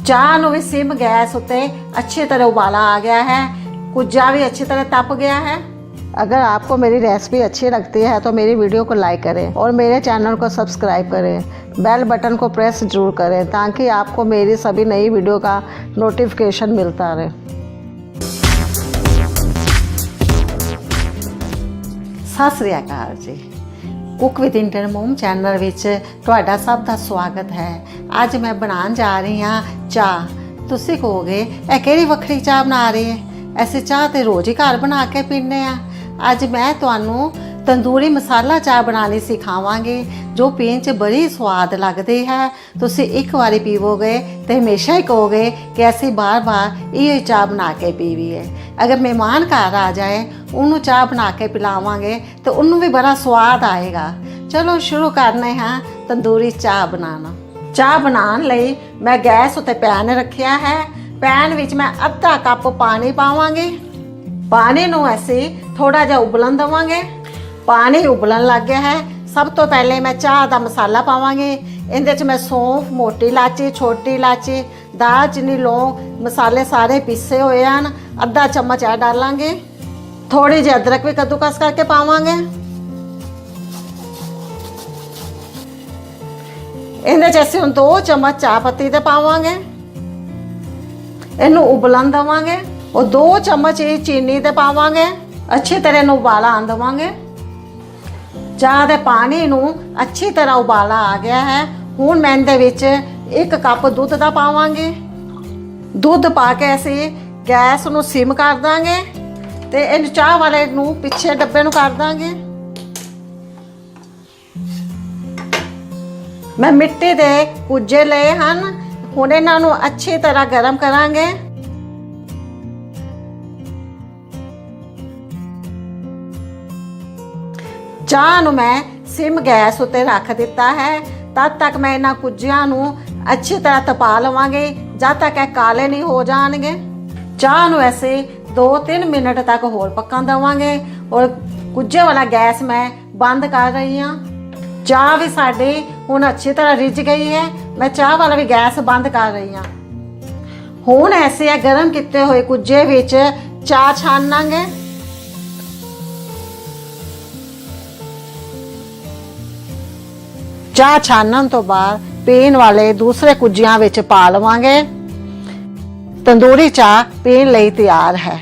ਚਾਹ ਨੂੰ ਵੀ SIM gas उत्ते अच्छी तरह उबाला आ गया है, कुज्जा भी अच्छी तरह तप गया है। अगर आपको मेरी रेसिपी अच्छी लगती है तो मेरी वीडियो को लाइक करें और मेरे चैनल को सब्सक्राइब करें, बेल बटन को प्रेस जरूर करें ताकि आपको मेरी सभी नई वीडियो का नोटिफिकेशन मिलता रहे। सत श्री अकाल जी, कुक विद इंडियन मोम चैनल विच तुहाडा सब दा स्वागत है। अज मैं बनाने जा रही हाँ चाह। तुसीं कहोगे ये किहड़ी वखरी चाह बना रही है, ऐसी चाह तो रोज़ ही घर बना के पीने आ। अज मैं तुहानूं तंदूरी मसाला चाह बनानी सिखावांगी जो पीन च बड़ी स्वाद लगती है। तुसीं एक बारी पीवोगे तो हमेशा ही कहोगे कि असीं बार बार ये चाह बना के पीवीए। अगर मेहमान घर आ जाए उन्होंने चाह बना के पिलावांगे तो उन्होंने भी बड़ा स्वाद आएगा। चलो शुरू करने हाँ तंदूरी चाह बनाना। चाह बनाने लई मैं गैस उत्ते पैन रखिया है। पैन विच मैं अद्धा कप पानी पावांगी। पानी नूं असीं थोड़ा जिहा उबलन देवांगे। पानी उबलन लग गया है। सब तो पहले मैं चाह का मसाला पावांगी। इहदे च मैं सौंफ, मोटी इलायची, छोटी इलायची, दालचीनी, लौंग मसाले सारे पीसे हुए हैं। अद्धा चम्मच ऐ डालांगे। थोड़ी जी अदरक भी कद्दूकस करके पावांगे। इहदे च असीं हुण 2 चम्मच चाह पत्ती दे पावांगे। इहनूं उबलन देवांगे और 2 चम्मच चीनी दे पावांगे। अच्छी तरह इहनूं उबाला आण देवांगे। चाह दे पानी नूं अच्छी तरह उबाला आ गया है। हुण मैं इहदे विच 1 कप दुध दा पावांगे। दुध पा के असीं गैस नूं सिम कर दांगे ते इन चाह वाले नूं पिछे डब्बे नूं कर दांगे। मैं मिट्टी दे कुज्जे लए हन। हुण इन्हां नूं अच्छी तरह गरम करांगे। चाह नूं मैं सिम गैस उत्ते रख दिता है। तद तक मैं इन्हां कुज्जियां नूं अच्छी तरह तपा लवांगी जब तक ये काले नहीं हो जाणगे। चाह नूं ऐसे 2-3 मिनट तक होर पकन देवांगे और कुज्जे वाला गैस मैं बंद कर रही हाँ। चाह भी साडी हुण अच्छी तरह रिझ गई है। मैं चाह वाला भी गैस बंद कर रही हाँ। हुण ऐसे गरम किए हुए कुज्जे विच चाह छानांगे। चाह छानन तो बाद पीण वाले दूसरे कुज्जियां विच पा लवांगे। तंदूरी चाह पीण लई तैयार है।